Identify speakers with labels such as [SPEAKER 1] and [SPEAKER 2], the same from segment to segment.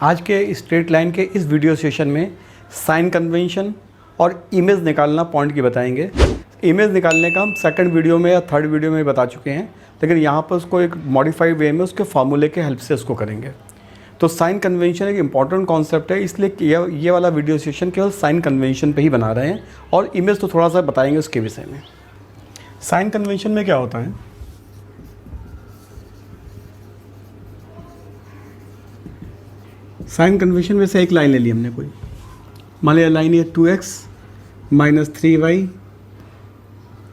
[SPEAKER 1] आज के straight line के इस वीडियो सेशन में साइन कन्वेंशन और इमेज निकालना पॉइंट की बताएंगे। इमेज निकालने का हम सेकंड वीडियो में या थर्ड वीडियो में बता चुके हैं, लेकिन यहाँ पर उसको एक मॉडिफाइड वे में उसके फार्मूले के हेल्प से उसको करेंगे। तो साइन कन्वेंशन एक इंपॉर्टेंट कॉन्सेप्ट है, इसलिए ये वाला वीडियो सेशन केवल साइन कन्वेंशन पे ही बना रहे हैं और इमेज तो थोड़ा सा बताएंगे उसके विषय में। साइन कन्वेंशन में क्या होता है, साइन कन्वेंशन में से एक लाइन ले ली हमने कोई, मान लिया लाइन ये 2x minus 3y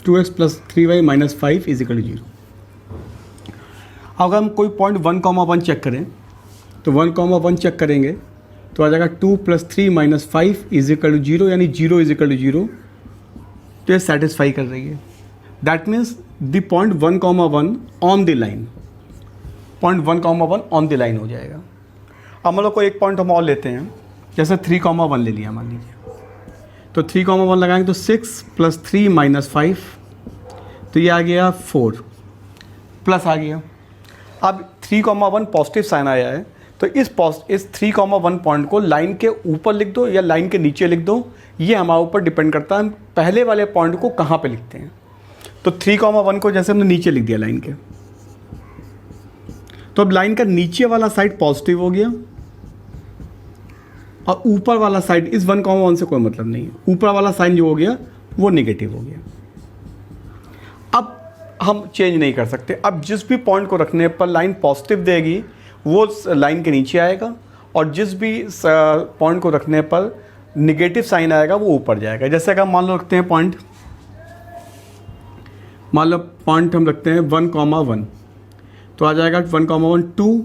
[SPEAKER 1] 2x plus 3y minus 5 is equal to 0। अगर हम कोई पॉइंट 1,1 चेक करें तो 1,1 चेक करेंगे तो आ जाएगा 2 plus 3 minus 5 is equal to 0, यानी 0 इज इक्वल टू 0। तो ये सेटिस्फाई कर रही है। That means the point 1,1 on the line, point 1,1 on the line हो जाएगा। अब हम लोग को एक पॉइंट हम और लेते हैं, जैसे 3,1 ले लिया मान लीजिए, तो 3,1 लगाएंगे तो 6 प्लस 3 माइनस 5, तो ये आ गया 4 प्लस आ गया। अब 3,1 पॉजिटिव साइन आया है, तो इस 3,1 पॉइंट को लाइन के ऊपर लिख दो या लाइन के नीचे लिख दो, ये हमारे ऊपर डिपेंड करता है हम पहले वाले पॉइंट को कहाँ पे लिखते हैं। तो 3,1 को जैसे हमने नीचे लिख दिया लाइन के, तो अब लाइन का नीचे वाला साइड पॉजिटिव हो गया और ऊपर वाला साइड, इस 1,1 से कोई मतलब नहीं है, ऊपर वाला साइन जो हो गया वो नेगेटिव हो गया। अब हम चेंज नहीं कर सकते, अब जिस भी पॉइंट को रखने पर लाइन पॉजिटिव देगी वो लाइन के नीचे आएगा, और जिस भी पॉइंट को रखने पर नेगेटिव साइन आएगा वो ऊपर जाएगा। जैसे अगर मान लो रखते हैं पॉइंट, मान लो पॉइंट हम रखते हैं 1,1, तो आ जाएगा 1,1 2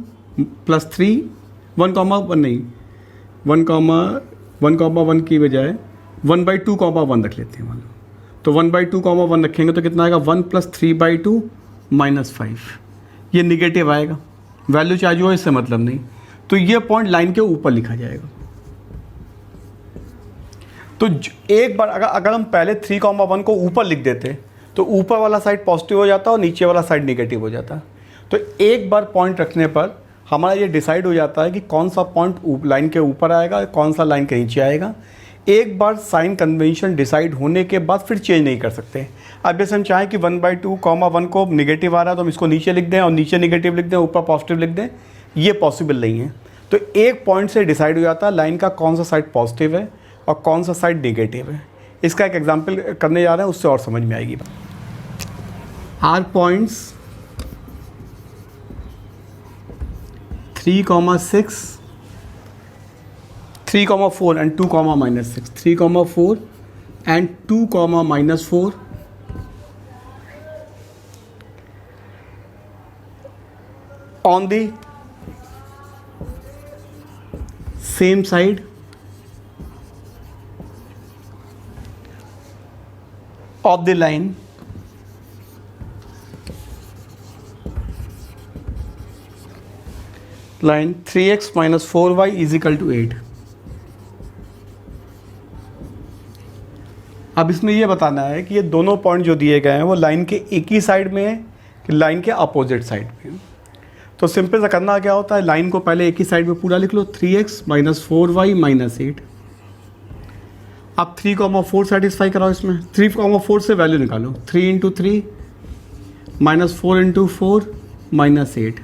[SPEAKER 1] प्लस 3 1,1 नहीं 1,1 की बजाय 1/2,1 रख लेते हैं मान लो, तो 1/2,1 रखेंगे तो कितना आएगा 1 प्लस 3/2 माइनस 5, ये निगेटिव आएगा, वैल्यू चाहे जो हो इससे मतलब नहीं। तो ये पॉइंट लाइन के ऊपर लिखा जाएगा। तो एक बार अगर हम पहले 3,1 को ऊपर लिख देते तो ऊपर वाला साइड पॉजिटिव हो जाता और नीचे वाला साइड नेगेटिव हो जाता। तो एक बार पॉइंट रखने पर हमारा ये डिसाइड हो जाता है कि कौन सा पॉइंट लाइन के ऊपर आएगा, कौन सा लाइन के नीचे आएगा। एक बार साइन कन्वेंशन डिसाइड होने के बाद फिर चेंज नहीं कर सकते। अब जैसे हम चाहें कि 1/2,1 को नेगेटिव आ रहा है तो हम इसको नीचे लिख दें और नीचे नेगेटिव लिख दें, ऊपर पॉजिटिव लिख दें, ये पॉसिबल नहीं है। तो एक पॉइंट से डिसाइड हो जाता है लाइन का कौन सा साइड पॉजिटिव है और कौन सा साइड नेगेटिव है। इसका एक एग्जाम्पल करने जा रहे हैं, उससे और समझ में आएगी। Are points 3,6 3,4 and 2,-6 3,4 and 2,-4 on the same side of the line line 3x minus 4y is equal to 8। अब इसमें ये बताना है कि ये दोनों पॉइंट जो दिए गए हैं वो लाइन के एक ही साइड में है कि लाइन के अपोजिट साइड में। तो सिंपल सा करना क्या होता है, लाइन को पहले एक ही साइड में पूरा लिख लो, 3x माइनस 4y माइनस 8। अब 3,4 सेटिस्फाई कराओ, इसमें 3,4 से वैल्यू निकालो, 3 × 3 माइनस 4 × 4 माइनस 8,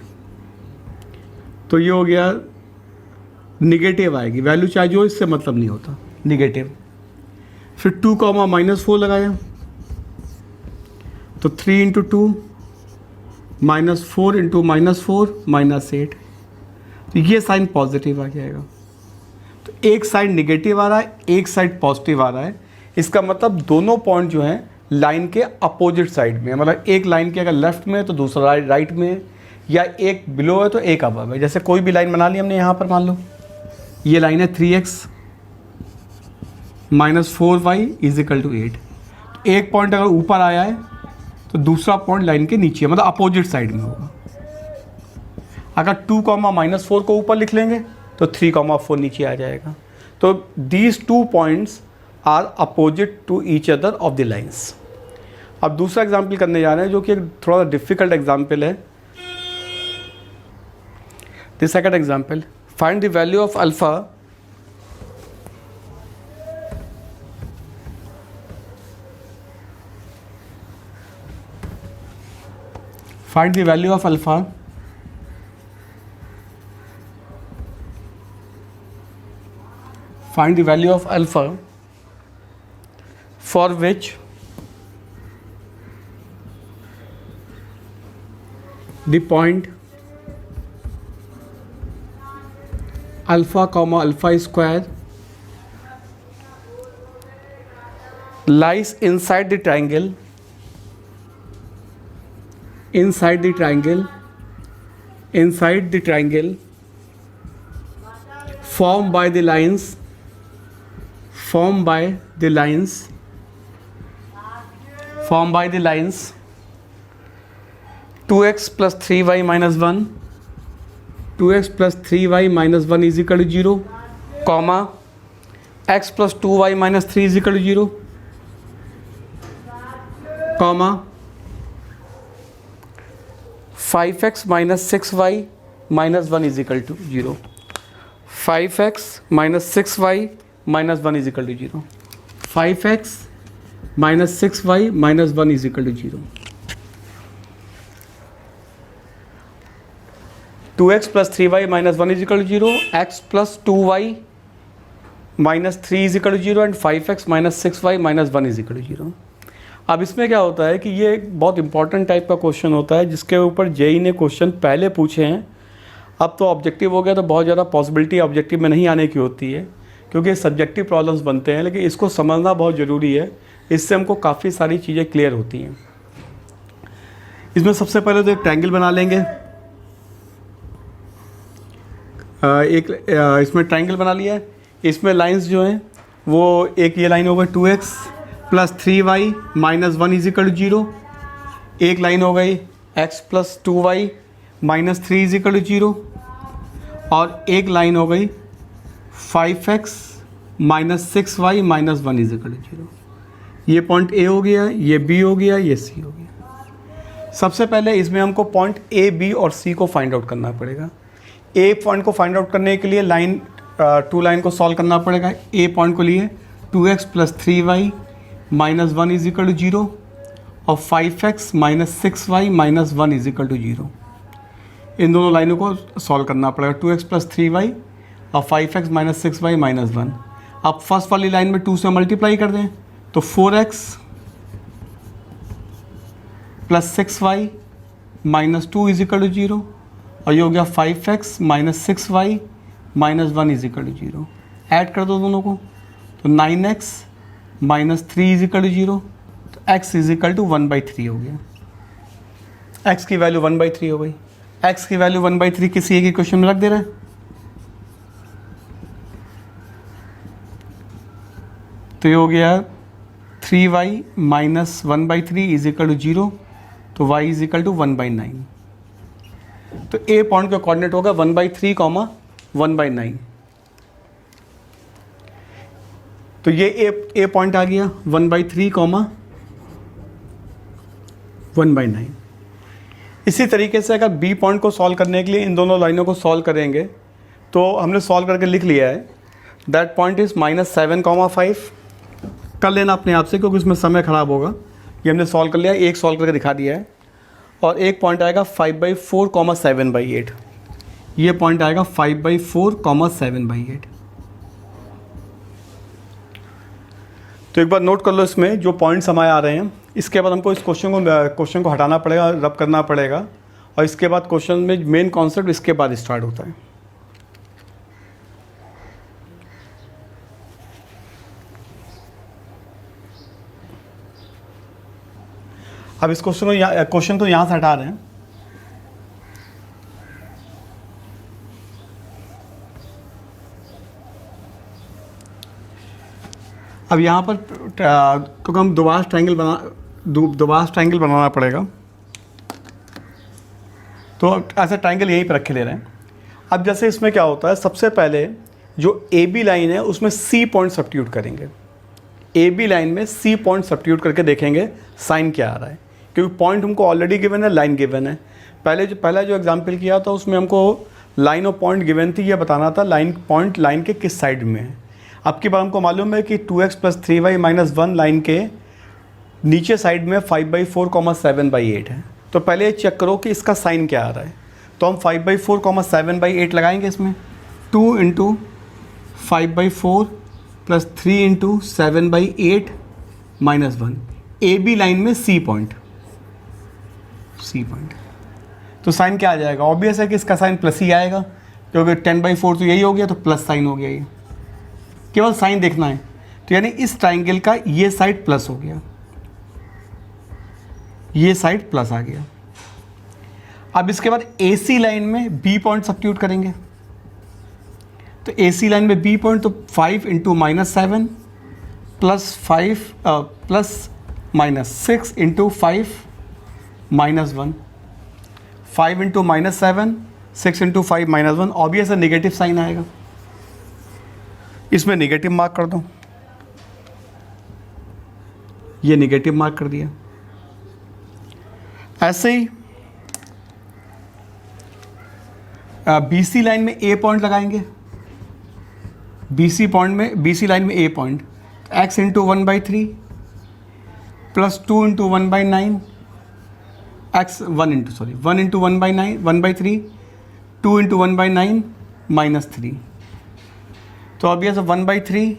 [SPEAKER 1] तो ये हो गया निगेटिव आएगी, वैल्यू चाहे जो इससे मतलब नहीं होता, निगेटिव। फिर 2,-4 लगाया तो 3 × 2 माइनस 4 × माइनस 4 माइनस 8, तो ये साइन पॉजिटिव आ जाएगा। तो एक साइड निगेटिव आ रहा है, एक साइड पॉजिटिव आ रहा है, इसका मतलब दोनों पॉइंट जो हैं लाइन के अपोजिट साइड में, मतलब एक लाइन के अगर लेफ्ट में है तो दूसरा राइट में है, या एक बिलो है तो एक अबव है। जैसे कोई भी लाइन बना ली हमने यहाँ पर, मान लो ये लाइन है 3x minus 4y is equal to 8। एक पॉइंट अगर ऊपर आया है तो दूसरा पॉइंट लाइन के नीचे, मतलब अपोजिट साइड में होगा। अगर 2,-4 को ऊपर लिख लेंगे तो 3,4 नीचे आ जाएगा। तो these 2 points are opposite to each other of the lines. अब दूसरा एग्जाम्पल करने जा रहे हैं जो कि एक थोड़ा डिफिकल्ट एग्जाम्पल है। The second example find the value of alpha find the value of alpha for which the point alpha comma alpha square lies inside the triangle formed by the lines 2x plus 3y minus 1 is equal to 0, comma x plus 2y minus 3 is equal to 0, comma 5x minus 6y minus 1 is equal to 0. 5x minus 6y minus 1 is equal to 0. 5x minus 6y minus 1 is equal to 0. 2x plus 3y minus 1 is equal to 0. X plus 2y minus 3 is equal to 0 and 5x minus 6y minus 1 is equal to 0. अब इसमें क्या होता है कि ये एक बहुत important type का क्वेश्चन होता है जिसके ऊपर जेई ने क्वेश्चन पहले पूछे हैं। अब तो ऑब्जेक्टिव हो गया तो बहुत ज़्यादा पॉसिबिलिटी ऑब्जेक्टिव में नहीं आने की होती है क्योंकि सब्जेक्टिव प्रॉब्लम्स बनते हैं, लेकिन इसको समझना बहुत ज़रूरी है। इससे हमको काफ़ी सारी चीज़ें क्लियर होती हैं। इसमें सबसे पहले तो एक ट्रायंगल बना लेंगे। इसमें ट्रायंगल बना लिया है। इसमें लाइंस जो हैं वो एक ये लाइन होगा 2x plus 3y minus 1 is equal to 0, एक लाइन हो गई x plus 2y minus 3 is equal to 0 और एक लाइन हो गई 5x minus 6y minus 1 is equal to 0। ये पॉइंट A हो गया, ये B हो गया, ये C हो गया। सबसे पहले इसमें हमको पॉइंट A, B और C को फाइंड आउट करना पड़ेगा। A पॉइंट को फाइंड आउट करने के लिए टू लाइन को सॉल्व करना पड़ेगा। A पॉइंट को लिए 2x plus 3y minus 1 is equal to 0 और 5x minus 6y minus 1 is equal to 0। इन दोनों लाइनों को सॉल्व करना पड़ेगा, 2x प्लस 3y और 5x माइनस 6y माइनस 1। अब फर्स्ट वाली लाइन में 2 से मल्टीप्लाई कर दें तो 4x plus 6y minus 2 is equal to 0 और ये हो गया 5x minus 6y minus 1 is equal to 0। Add कर दो दोनों को तो 9x minus 3 is equal to 0, तो x इज इक्वल टू 1/3 हो गया। x की वैल्यू 1/3 हो गई। x की वैल्यू 1/3 किसी एक इक्वेशन में रख दे रहे हैं तो ये हो गया 3y minus 1/3 is equal to 0, तो y इज इक्वल टू 1/9। तो A पॉइंट का कोऑर्डिनेट होगा 1/3 कॉमा 1/9। तो ये A पॉइंट आ गया 1/3 कॉमा 1/9। इसी तरीके से अगर B पॉइंट को सॉल्व करने के लिए इन दोनों लाइनों को सॉल्व करेंगे तो हमने सॉल्व करके लिख लिया है दैट पॉइंट इज़ -7,5। कर लेना अपने आप से क्योंकि उसमें समय ख़राब होगा। ये हमने सॉल्व कर लिया, एक सॉल्व करके दिखा दिया है। और एक पॉइंट आएगा 5/4, 7/8। ये पॉइंट आएगा 5/4, 7/8। तो एक बार नोट कर लो इसमें जो पॉइंट्स हमारे आ रहे हैं। इसके बाद हमको इस क्वेश्चन को हटाना पड़ेगा, रब करना पड़ेगा और इसके बाद क्वेश्चन में मेन कॉन्सेप्ट इसके बाद स्टार्ट होता है। अब इस क्वेश्चन को यहाँ से हटा रहे हैं। अब यहाँ पर क्योंकि हम दोबारा ट्रायंगल बनाना पड़ेगा तो ऐसा ट्रायंगल यहीं पर रखे ले रहे हैं। अब जैसे इसमें क्या होता है, सबसे पहले जो ए बी लाइन है उसमें सी पॉइंट सब्स्टिट्यूट करेंगे। ए बी लाइन में सी पॉइंट सब्स्टिट्यूट करके देखेंगे साइन क्या आ रहा है, क्योंकि पॉइंट हमको ऑलरेडी गिवन है, लाइन गिवन है। पहला जो एग्जाम्पल किया था उसमें हमको लाइन और पॉइंट गिवन थी, ये बताना था लाइन पॉइंट लाइन के किस साइड में है। अब की बार हमको मालूम है कि 2x + 3y - 1 लाइन के नीचे साइड में 5/4, 7/8 है। तो पहले ये चेक करो कि इसका साइन क्या आ रहा है। तो हम 5/4, 7/8 लगाएंगे इसमें। 2 × 5/4 + 3 × 7/8 - 1, ए बी लाइन में सी पॉइंट। तो साइन क्या आ जाएगा? ऑब्वियस है कि इसका साइन प्लस ही आएगा, क्योंकि 10/4 तो यही हो गया, तो प्लस साइन हो गया। ये केवल साइन देखना है। तो यानी इस ट्राइंगल का ये साइड प्लस हो गया, ये साइड प्लस आ गया। अब इसके बाद AC लाइन में बी पॉइंट सब्स्टिट्यूट करेंगे। तो AC लाइन में बी पॉइंट, तो 5 × -7 + 5 + -6 × 5 - 1, 5 × -7 6 × 5 - 1, ऑब्वियस है नेगेटिव साइन आएगा। इसमें नेगेटिव मार्क कर दो, ये नेगेटिव मार्क कर दिया। ऐसे ही BC लाइन में A पॉइंट लगाएंगे। BC लाइन में A पॉइंट, x × 1/3 + 2 × 1/9 x 1 × 1/9 1/3 2 × 1/9 -3। तो अब ये 1/3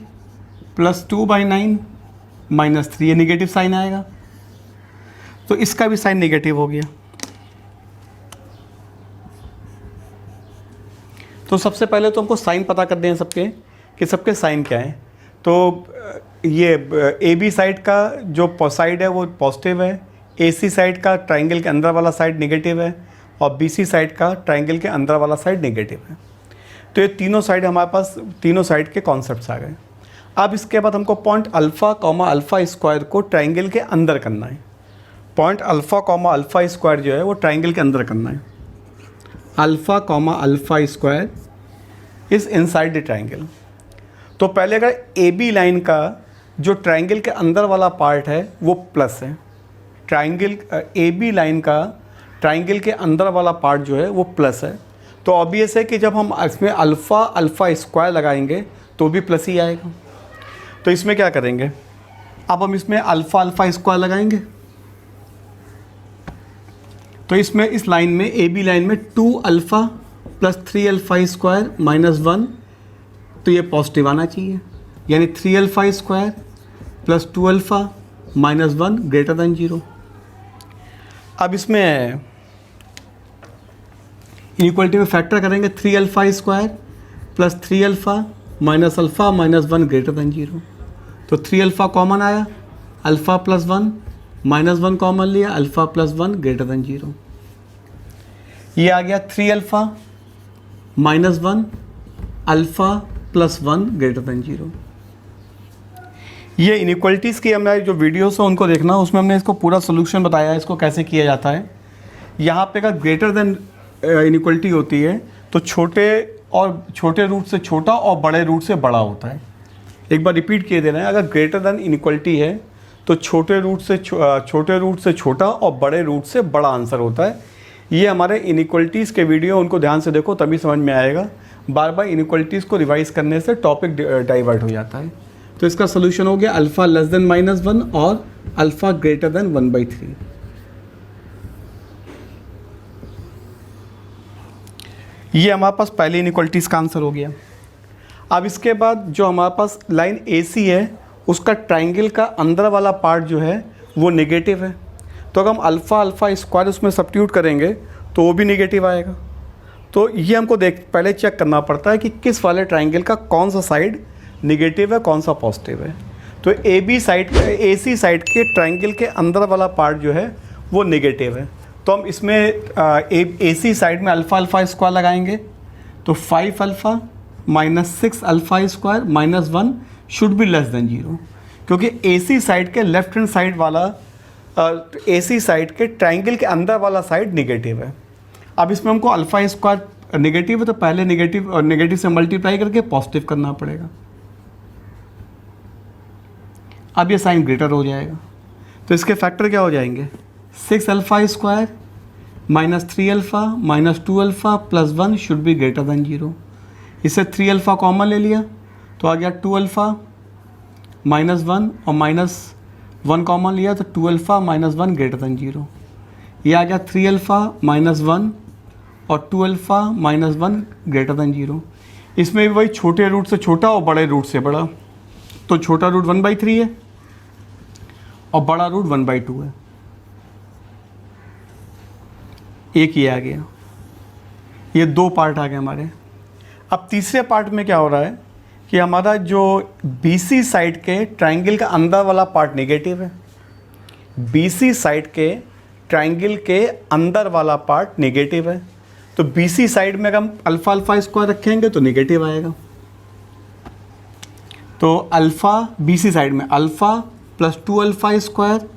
[SPEAKER 1] + 2/9 -3, ये नेगेटिव साइन आएगा। तो इसका भी साइन नेगेटिव हो गया। तो सबसे पहले तो हमको साइन पता करते हैं सबके, कि सबके साइन क्या है। तो ये AB साइड का जो साइड है वो पॉजिटिव है, AC साइड का ट्राइंगल के अंदर वाला साइड नेगेटिव है, और BC साइड का ट्राइंगल के अंदर वाला साइड नेगेटिव है। तो ये तीनों साइड हमारे पास, तीनों साइड के कॉन्सेप्ट्स आ गए। अब इसके बाद हमको पॉइंट अल्फ़ा, अल्फ़ा स्क्वायर को ट्राइंगल के अंदर करना है। पॉइंट अल्फ़ा, अल्फ़ा स्क्वायर जो है वो ट्राइंगल के अंदर करना है। Alpha, alpha square is inside the triangle. तो पहले अगर AB लाइन का जो ट्राइंगल के अंदर वाला पार्ट है वो प्लस है, ट्राइंगल AB लाइन का ट्राइंगल के अंदर वाला पार्ट जो है वो प्लस है, तो ऑब्वियस है कि जब हम इसमें अल्फ़ा स्क्वायर लगाएंगे तो भी प्लस ही आएगा। तो इसमें क्या करेंगे, अब हम इसमें अल्फ़ा स्क्वायर लगाएंगे। तो इसमें इस लाइन में AB लाइन में 2α + 3α स्क्वायर -1, तो ये पॉजिटिव आना चाहिए, यानी 3α स्क्वायर + 2α - 1 > 0। अब इसमें इनइक्वालिटी में फैक्टर करेंगे, 3α स्क्वायर + 3α - α - 1 > 0। तो 3α कॉमन आया, α + 1 -1 कॉमन लिया, α + 1 > 0। ये आ गया 3α - 1 α + 1 > 0। ये इनइक्वालिटीज़ की हमने जो वीडियोस हैं उनको देखना, उसमें हमने इसको पूरा सोल्यूशन बताया है, इसको कैसे किया जाता है। यहाँ पे अगर ग्रेटर देन इनइक्वालिटी होती है तो छोटे रूट से छोटा और बड़े रूट से बड़ा होता है। एक बार रिपीट किए दे रहे हैं, अगर ग्रेटर देन इनइक्वालिटी है तो छोटे रूट से छोटा और बड़े रूट से बड़ा आंसर होता है। ये हमारे इनइक्वालिटीज़ के वीडियो, उनको ध्यान से देखो तभी समझ में आएगा। बार बार इनइक्वालिटीज़ को रिवाइज करने से टॉपिक डाइवर्ट हो जाता है। तो इसका सोल्यूशन हो गया अल्फ़ा <- 1 और अल्फ़ा < 1/3। ये हमारे पास पहले इनइक्वालिटीज़ का आंसर हो गया। अब इसके बाद जो हमारे पास लाइन AC है उसका ट्राइंगल का अंदर वाला पार्ट जो है वो नेगेटिव है, तो अगर हम अल्फ़ा स्क्वायर उसमें सब्स्टिट्यूट करेंगे तो वो भी नेगेटिव आएगा। तो ये हमको पहले चेक करना पड़ता है कि किस वाले ट्राइंगल का कौन सा साइड नेगेटिव है, कौन सा पॉजिटिव है। तो AC साइड के ट्राइंगल के अंदर वाला पार्ट जो है वो नेगेटिव है, तो हम इसमें AC साइड में अल्फ़ा स्क्वायर लगाएंगे। तो 5α - 6α square -1 should be less than 0, क्योंकि AC साइड के लेफ्ट हैंड साइड वाला AC साइड के ट्राइंगल के अंदर वाला साइड नेगेटिव है। अब इसमें हमको अल्फ़ा स्क्वायर नेगेटिव है तो पहले नेगेटिव से मल्टीप्लाई करके पॉजिटिव करना पड़ेगा। अब ये साइन ग्रेटर हो जाएगा, तो इसके फैक्टर क्या हो जाएंगे, 6α square minus 3 alpha minus 2 alpha plus 1 should be greater than 0। इससे 3 अल्फ़ा कॉमन ले लिया तो आ गया 2 अल्फ़ा माइनस 1 और माइनस 1 कॉमन लिया तो 2 अल्फ़ा माइनस 1 ग्रेटर देन 0। ये आ गया 3 अल्फ़ा माइनस 1 और 2 अल्फ़ा माइनस 1 ग्रेटर देन 0। इसमें भी वही छोटे रूट से छोटा और बड़े रूट से बड़ा, तो छोटा रूट 1/3 है और बड़ा रूट 1/2 है। एक ये आ गया, ये दो पार्ट आ गए हमारे। अब तीसरे पार्ट में क्या हो रहा है कि हमारा जो BC साइड के ट्रायंगल का अंदर वाला पार्ट नेगेटिव है। BC साइड के ट्रायंगल के अंदर वाला पार्ट नेगेटिव है, तो BC साइड में अगर हम अल्फ़ा अल्फ़ा स्क्वायर रखेंगे तो नेगेटिव आएगा। तो अल्फ़ा BC साइड में alpha plus 2 alpha square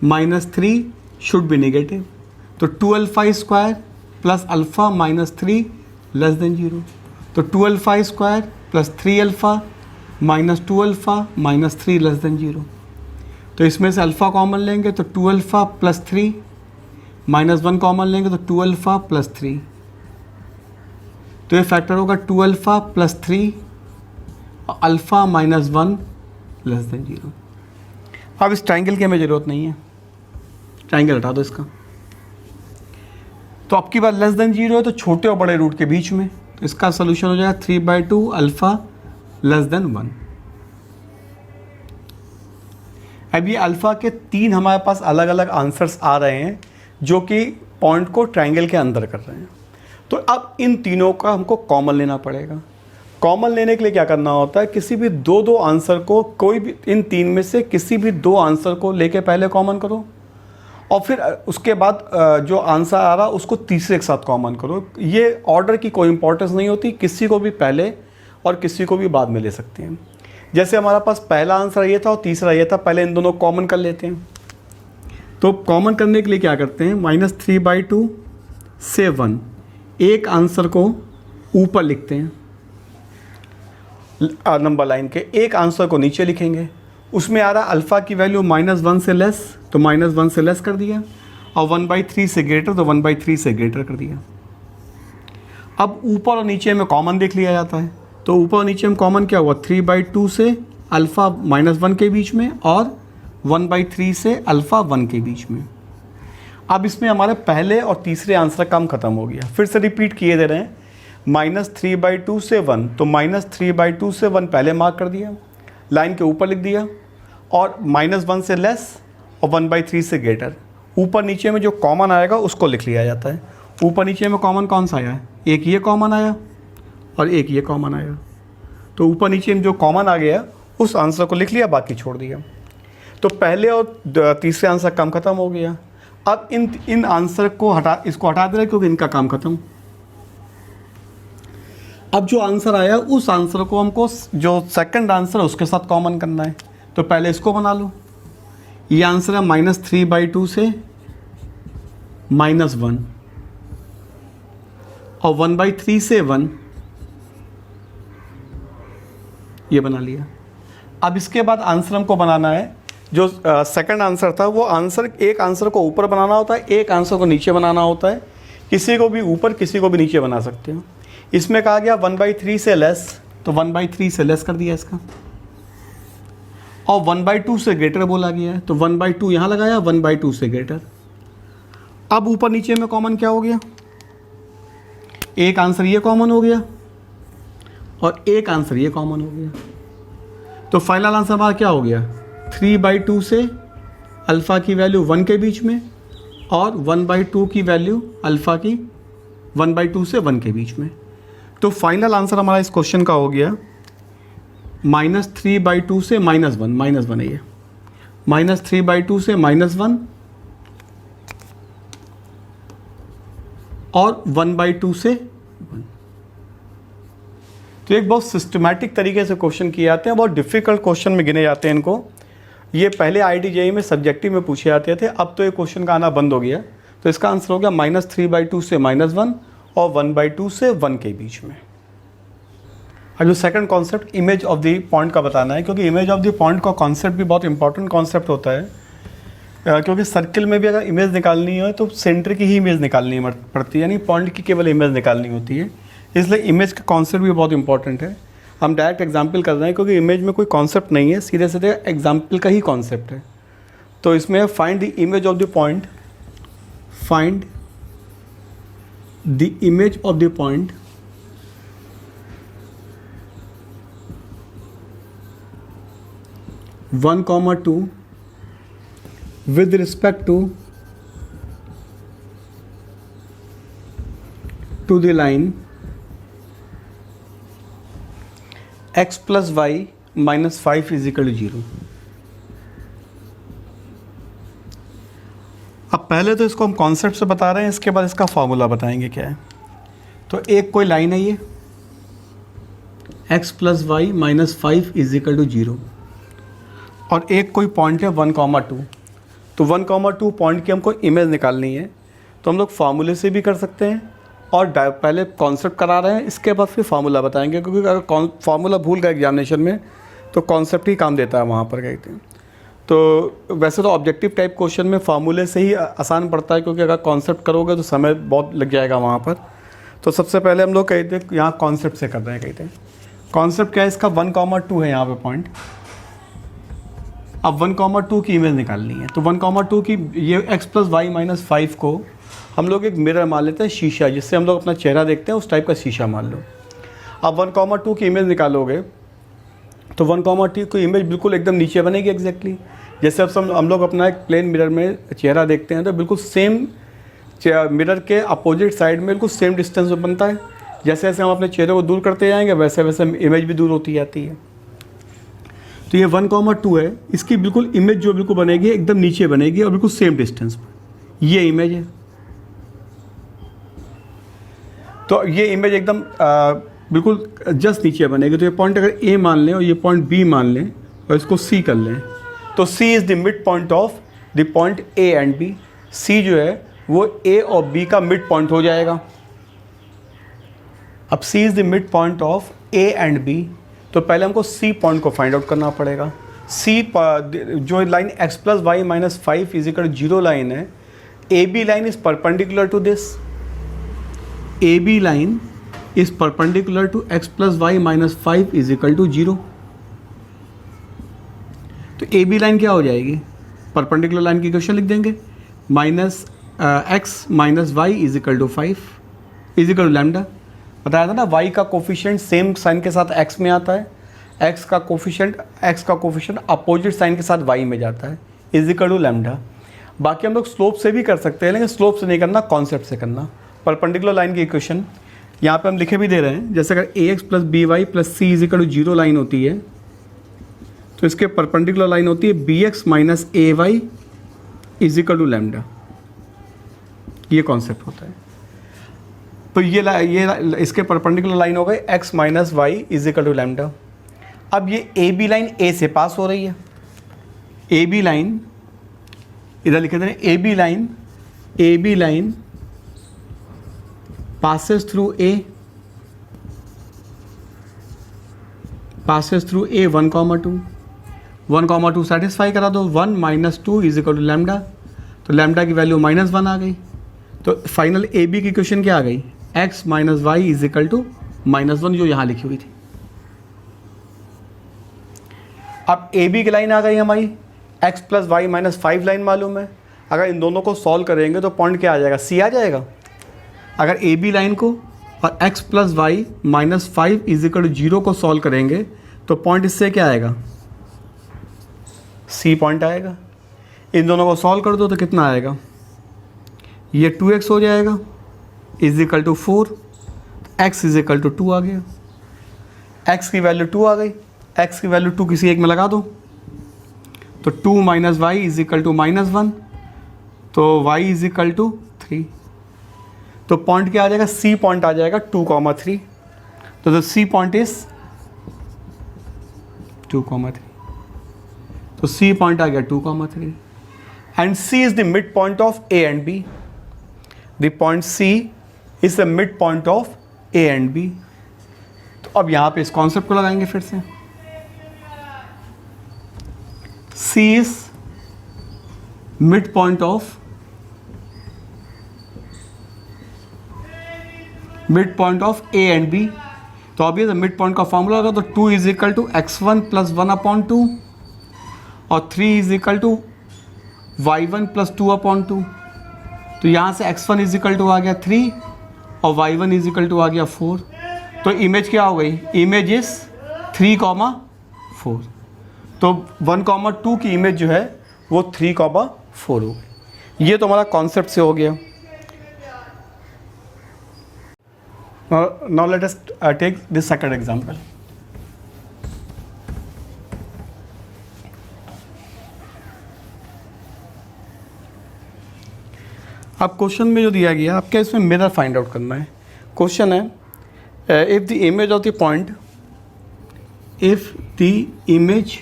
[SPEAKER 1] minus 3 should be negative. तो 2 alpha square plus alpha minus 3 less than 0। तो 2 alpha square plus 3 alpha minus 2 alpha minus 3 less than 0। तो इसमें से अल्फ़ा कॉमन लेंगे तो 2 अल्फ़ा प्लस 3 माइनस 1 कॉमन लेंगे तो 2 अल्फ़ा प्लस 3। तो ये फैक्टर होगा 2 अल्फ़ा प्लस 3 और अल्फ़ा माइनस 1 लेस देन 0। अब इस ट्रायंगल की हमें ज़रूरत नहीं है, ट्रायंगल हटा दो इसका। तो आपकी बात लेस देन 0 है तो छोटे और बड़े रूट के बीच में, तो इसका सोल्यूशन हो जाएगा 3/2 अल्फ़ा लेस देन 1। अब ये अल्फ़ा के 3 हमारे पास अलग अलग आंसर्स आ रहे हैं जो कि पॉइंट को ट्रायंगल के अंदर कर रहे हैं। तो अब इन तीनों का हमको कॉमन लेना पड़ेगा। कॉमन लेने के लिए क्या करना होता है, किसी भी दो आंसर को, कोई भी इन 3 में से किसी भी 2 आंसर को लेके पहले कॉमन करो और फिर उसके बाद जो आंसर आ रहा उसको तीसरे के साथ कॉमन करो। ये ऑर्डर की कोई इंपॉर्टेंस नहीं होती, किसी को भी पहले और किसी को भी बाद में ले सकते हैं। जैसे हमारा पास पहला आंसर ये था और तीसरा ये था, पहले इन दोनों कॉमन कर लेते हैं। तो कॉमन करने के लिए क्या करते हैं, -3/2 से 1 एक आंसर को ऊपर लिखते हैं नंबर लाइन के, एक आंसर को नीचे लिखेंगे। उसमें आ रहा अल्फ़ा की वैल्यू -1 से लेस, तो -1 से लेस कर दिया, और 1/3 से ग्रेटर तो 1/3 से ग्रेटर कर दिया। अब ऊपर और नीचे में कॉमन देख लिया जाता है, तो ऊपर और नीचे में कॉमन क्या हुआ, 3/2 से अल्फ़ा -1 के बीच में और 1/3 से अल्फ़ा 1 के बीच में। अब इसमें हमारे पहले और तीसरे आंसर काम खत्म हो गया। फिर से रिपीट किए दे रहे हैं, -3/2 से 1, तो -3/2 से 1 पहले मार्क कर दिया, लाइन के ऊपर लिख दिया, और -1 से लेस और 1/3 से ग्रेटर। ऊपर नीचे में जो कॉमन आएगा उसको लिख लिया जाता है। ऊपर नीचे में कॉमन कौन सा आया है, एक ये कॉमन आया और एक ये कॉमन आया, तो ऊपर नीचे में जो कॉमन आ गया उस आंसर को लिख लिया, बाकी छोड़ दिया। तो पहले और तीसरे आंसर काम खत्म हो गया। अब इन आंसर को इसको हटा दे रहे क्योंकि इनका काम खत्म। अब जो आंसर आया उस आंसर को हमको जो सेकंड आंसर है उसके साथ कॉमन करना है। तो पहले इसको बना लो, ये आंसर है -3/2 से -1 और 1/3 से 1, ये बना लिया। अब इसके बाद आंसर हमको बनाना है, जो सेकंड आंसर था वो आंसर, एक आंसर को ऊपर बनाना होता है, एक आंसर को नीचे बनाना होता है। किसी को भी ऊपर किसी को भी नीचे बना सकते हो। इसमें कहा गया 1/3 से लेस, तो 1/3 से लेस कर दिया इसका, और 1/2 से ग्रेटर बोला गया है, तो 1/2 यहाँ लगाया, 1/2 से ग्रेटर। अब ऊपर नीचे में कॉमन क्या हो गया, एक आंसर ये कॉमन हो गया और एक आंसर ये कॉमन हो गया। तो फाइनल आंसर हमारा क्या हो गया, 3/2 से अल्फ़ा की वैल्यू 1 के बीच में और 1/2 की वैल्यू अल्फ़ा की 1/2 से 1 के बीच में। तो फाइनल आंसर हमारा इस क्वेश्चन का हो गया -3/2 से -1 है ये, -3/2 से -1 और 1/2 से 1। तो एक बहुत सिस्टमैटिक तरीके से क्वेश्चन किए जाते हैं, बहुत डिफ़िकल्ट क्वेश्चन में गिने जाते हैं इनको। ये पहले IIT-JEE में सब्जेक्टिव में पूछे जाते थे, अब तो ये क्वेश्चन का आना बंद हो गया। तो इसका आंसर हो गया -3/2 से -1 और 1/2 से 1 के बीच में। और जो second concept image of the point का बताना है, क्योंकि इमेज ऑफ द पॉइंट का कॉन्सेप्ट भी बहुत इंपॉर्टेंट कॉन्सेप्ट होता है। क्योंकि सर्किल में भी अगर इमेज निकालनी हो तो सेंटर की ही इमेज निकालनी पड़ती है, यानी पॉइंट की केवल इमेज निकालनी होती है। इसलिए इमेज का कॉन्सेप्ट भी बहुत इंपॉर्टेंट है। हम डायरेक्ट एग्जाम्पल कर रहे हैं क्योंकि इमेज में कोई कॉन्सेप्ट नहीं है, सीधे सीधे एग्जाम्पल का ही कॉन्सेप्ट है। तो इसमें find the image of the point, find the image of the point one comma two with respect to the line x plus y minus 5 is equal to 0। अब पहले तो इसको हम कॉन्सेप्ट से बता रहे हैं, इसके बाद इसका फॉर्मूला बताएंगे क्या है। तो एक कोई लाइन है ये x plus y minus 5 is equal to 0, और एक कोई पॉइंट है 1,2। तो 1,2 पॉइंट की हमको इमेज निकालनी है, तो हम लोग फार्मूले से भी कर सकते हैं और पहले कॉन्सेप्ट करा रहे हैं, इसके बाद फिर फार्मूला बताएंगे, क्योंकि अगर फार्मूला भूल गए एग्जामिनेशन में तो कॉन्सेप्ट ही काम देता है वहाँ पर कहते हैं। तो वैसे तो ऑब्जेक्टिव टाइप क्वेश्चन में फार्मूले से ही आसान पड़ता है, क्योंकि अगर कॉन्सेप्ट करोगे तो समय बहुत लग जाएगा वहाँ पर। तो सबसे पहले हम लोग कहते हैं यहाँ कॉन्सेप्ट से कर रहे हैं, कहते हैं कॉन्सेप्ट क्या है इसका, 1,2 है यहाँ पर पॉइंट। अब 1,2 की इमेज निकालनी है, तो 1,2 की ये x plus y minus 5 को हम लोग एक मिरर मान लेते हैं, शीशा, जिससे हम लोग अपना चेहरा देखते हैं, उस टाइप का शीशा मान लो। अब 1,2 की इमेज निकालोगे तो 1,2 की इमेज बिल्कुल एकदम नीचे बनेगी एग्जैक्टली। जैसे अब हम लोग अपना एक प्लेन मिरर में चेहरा देखते हैं तो बिल्कुल सेम मिरर के अपोजिट साइड में बिल्कुल सेम डिस्टेंस में बनता है। जैसे जैसे हम अपने चेहरे को दूर करते जाएंगे वैसे वैसे इमेज भी दूर होती जाती है। तो ये 1,2 है, इसकी बिल्कुल इमेज जो बिल्कुल बनेगी एकदम नीचे बनेगी और बिल्कुल सेम डिस्टेंस पर, ये इमेज है। तो ये इमेज एकदम बिल्कुल जस्ट नीचे बनेगी। तो ये पॉइंट अगर ए मान लें और ये पॉइंट बी मान लें और इसको सी कर लें, तो C is the mid point of the point A and B. C जो है वो ए और बी का मिड पॉइंट हो जाएगा। अब C is the mid point of A and B, तो पहले हमको सी पॉइंट को फाइंड आउट करना पड़ेगा। सी जो line x plus y minus 5 is equal 0 line है, A B line is perpendicular to this, A B line is perpendicular to x plus y minus 5 is equal to 0। तो A B line क्या हो जाएगी, perpendicular line की equation लिख देंगे, minus x minus y is equal to 5 is equal to lambda. बताया था ना, y का कोफिशिएंट सेम साइन के साथ x में आता है, x का कोफिशिएंट अपोजिट साइन के साथ y में जाता है, इज इक्वल टू लैम्डा। बाकी हम लोग स्लोप से भी कर सकते हैं, लेकिन स्लोप से नहीं करना, कॉन्सेप्ट से करना। परपेंडिकुलर लाइन की इक्वेशन यहाँ पे हम लिखे भी दे रहे हैं, जैसे अगर ax plus B Y plus c is equal to 0 line होती है, तो इसके परपेंडिकुलर लाइन होती है bx minus a y is equal to lambda. ये कॉन्सेप्ट होता है। तो ये इसके परपेंडिकुलर लाइन हो गई x minus y is equal to lambda. अब ये ए बी लाइन ए से पास हो रही है, ए बी लाइन इधर लिखे थे, A B line passes through A 1,2 1,2 satisfy करा दो, 1 minus 2 is equal to lambda. तो लैम्डा की वैल्यू -1 आ गई। तो फाइनल ए बी की इक्वेशन क्या आ गई, x minus y is equal to -1, जो यहाँ लिखी हुई थी। अब ए बी की लाइन आ गई हमारी, x plus Y minus 5 line मालूम है। अगर इन दोनों को सॉल्व करेंगे तो पॉइंट क्या आ जाएगा, सी आ जाएगा। अगर ए बी लाइन को और x plus Y minus 5 is equal to 0 को सॉल्व करेंगे तो पॉइंट इससे क्या आएगा, सी पॉइंट आएगा। इन दोनों को सॉल्व कर दो तो कितना आएगा, ये 2x हो जाएगा is equal to 4, x is equal to 2 आ गया। x की वैल्यू 2 आ गई, x की वैल्यू 2 किसी एक में लगा दो, तो 2 minus y is equal to -1, तो y इज इक्वल टू 3। तो पॉइंट क्या आ जाएगा, सी पॉइंट आ जाएगा 2,3। तो द सी पॉइंट इज 2,3। तो सी पॉइंट आ गया 2,3 and C is the mid point of A and B. The point C is the mid point of A and B. तो अब यहां पे इस कॉन्सेप्ट को लगाएंगे फिर से, C is mid point of A and B. तो अब ये मिड पॉइंट का फॉर्मूला होगा, तो 2 is equal to x1 plus 1/2 और 3 is equal to y1 plus 2/2। तो यहाँ से x1 इज इक्वल टू आ गया 3 और y1 इज इक्वल टू आ गया 4। तो इमेज क्या हो गई? Image is 3,4। तो 1,2 की इमेज जो है वो 3,4 हो गई। ये तो हमारा कॉन्सेप्ट से हो गया। Now let us take this second example. अब क्वेश्चन में जो दिया गया, आपके इसमें मिरर फाइंड आउट करना है। क्वेश्चन है if the image of the point, if the image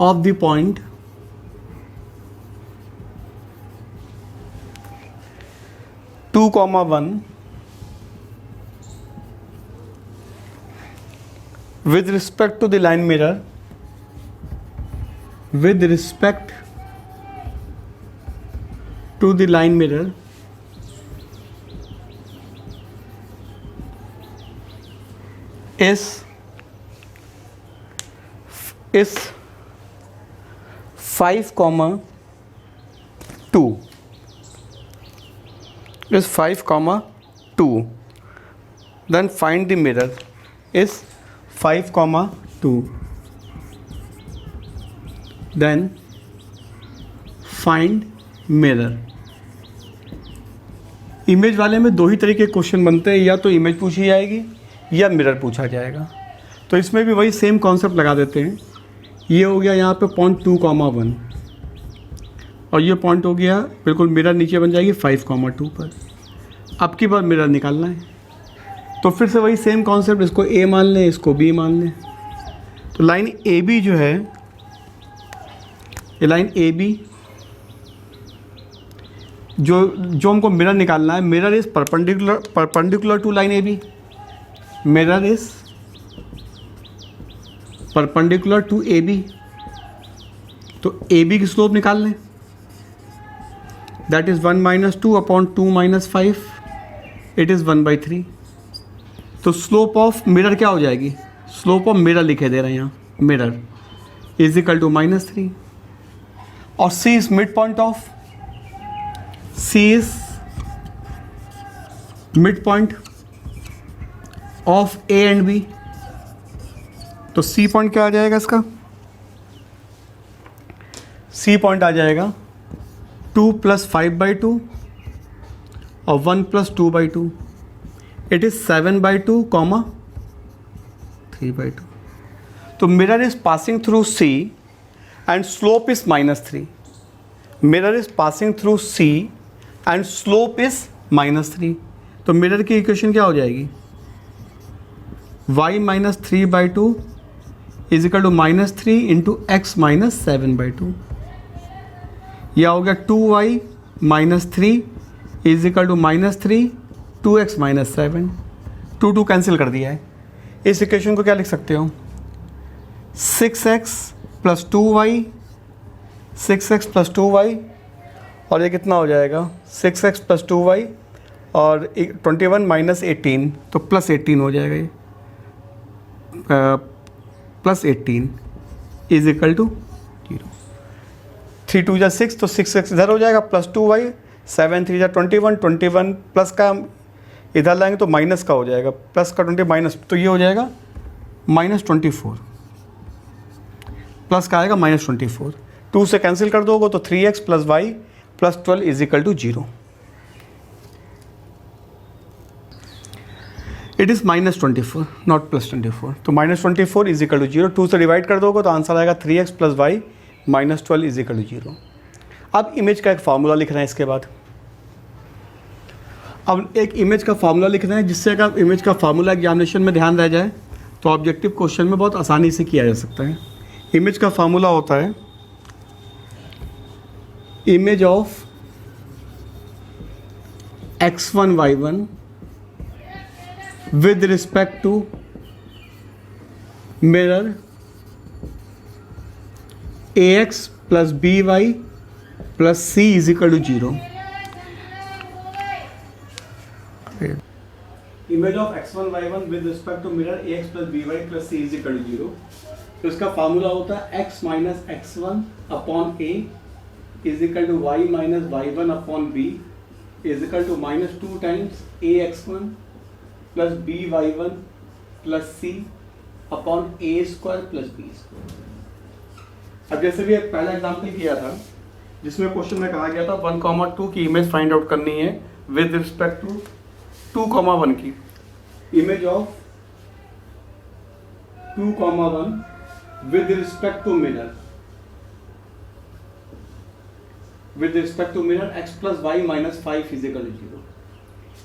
[SPEAKER 1] of the point two comma 1 with respect to the line mirror, with respect to the line mirror is 5,2 is 5,2, then find the mirror is 5,2, then find mirror। Image वाले में दो ही तरीके के question बनते हैं, या तो image पूछी जाएगी या मिरर पूछा जाएगा। तो इसमें भी वही सेम कॉन्सेप्ट लगा देते हैं। ये हो गया यहाँ पे पॉइंट 2,1 और ये पॉइंट हो गया बिल्कुल मिरर नीचे बन जाएगी 5,2 पर। अब की बार मिरर निकालना है, तो फिर से वही सेम कॉन्सेप्ट, इसको ए मान लें, इसको बी मान लें। तो लाइन ए बी जो है, ये लाइन ए बी जो हमको मिरर निकालना है, mirror is perpendicular to line A B, mirror is perpendicular to A B. तो ए बी की स्लोप निकाल लें, दैट इज 1 - 2/2 - 5, इट इज़ 1/3। तो स्लोप ऑफ मिरर क्या हो जाएगी? स्लोप ऑफ मिरर लिखे दे रहे हैं यहाँ, मिरर इज इक्वल टू -3। और C is mid point of, C is mid point of A and B. तो सी पॉइंट क्या आ जाएगा इसका? सी पॉइंट आ जाएगा 2 + 5/2 और 1 + 2/2, इट इज 7/2, 3/2। तो mirror is passing through C and slope is -3। Mirror is passing through C and slope is -3। तो mirror की equation क्या हो जाएगी? y - 3/2 is equal to -3 × x - 7/2। यह हो गया 2y - 3 is equal to -3 2x - 7। 2 cancel कर दिया है। इस इक्वेशन को क्या लिख सकते हो? 6x + 2y, 6x + 2y, और ये कितना हो जाएगा? 6x + 2y और 21 - 18, तो +18 हो जाएगा ये। +18 इज इक्वल टू 0। 3 × 2 = 6, तो 6x इधर हो जाएगा, + 2y, 7 × 3 = 21, 21 प्लस का इधर लाएंगे तो माइनस का हो जाएगा, प्लस का 20 माइनस, तो ये हो जाएगा -24, प्लस का आएगा -24। 2 से कैंसिल कर दोगे तो 3x + y + 12 is equal to 0। It is -24 not +24। तो -24 इज इक्वल टू 0। 2 से डिवाइड कर दोगे तो आंसर आएगा 3x + y - 12 is equal to 0। अब इमेज का एक फार्मूला लिख रहे हैं। इसके बाद अब एक इमेज का फार्मूला लिख रहे हैं, जिससे अगर इमेज का फार्मूला एग्जामिनेशन में ध्यान रह जाए तो ऑब्जेक्टिव क्वेश्चन में बहुत आसानी से किया जा सकता है। इमेज का फार्मूला होता है image of x1 y1 with respect to mirror ax plus B Y plus c is equal to 0। Image of x1 y1 with respect to mirror ax plus B Y plus c is equal to 0। तो इसका formula होता है x minus x1 upon a is equal to y minus y1 upon b is equal to minus 2 times ax1 plus by1 plus c upon a square plus b square. अब जैसे भी पहला example किया था जिसमें question में कहा गया था 1,2 की इमेज फाइंड आउट करनी है विद रिस्पेक्ट टू 2,1 की। Image of 2,1 with respect to mirror x plus Y minus 5 is equal to 0।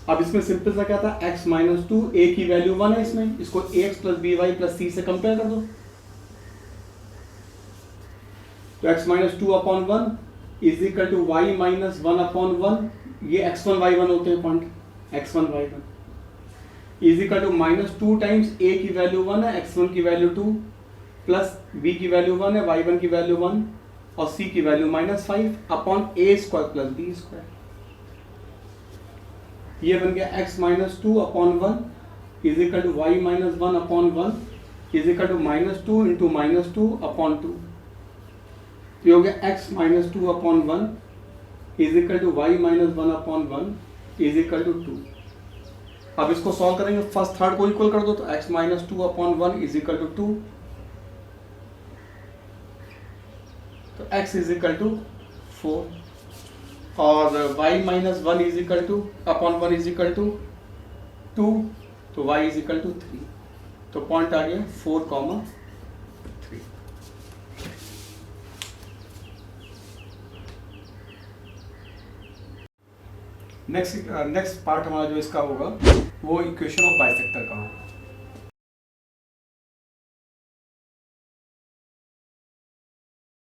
[SPEAKER 1] अब इसमें सिंपल सा क्या था, x माइनस 2, a की वैल्यू 1 है, इसमें इसको ax plus B Y plus C से कंपेयर कर दो। तो x minus 2 upon 1 is equal to Y minus 1 upon 1, ये x1 y1 होते हैं point, x1 y1 is equal to minus 2 times a की वैल्यू 1 है, x1 की वैल्यू 2 प्लस b की वैल्यू 1 है, y1 की वैल्यू 1 और c की value minus 5 upon a square plus b square. ये बन गया x minus 2 upon 1 is equal to Y minus 1 upon 1 is equal to minus 2 into minus 2 upon 2। ये हो गया x minus 2 upon 1 is equal to Y minus 1 upon 1 is equal to 2। अब इसको solve करेंगे, first third को equal कर दो तो x minus 2 upon 1 is equal to 2, तो x इज इक्वल टू 4 और y minus 1 is equal to upon 1 is equal to 2, तो y इज इक्वल टू 3। तो पॉइंट आ गया 4,3। नेक्स्ट पार्ट हमारा जो इसका होगा वो इक्वेशन ऑफ बाइसेक्टर का होगा।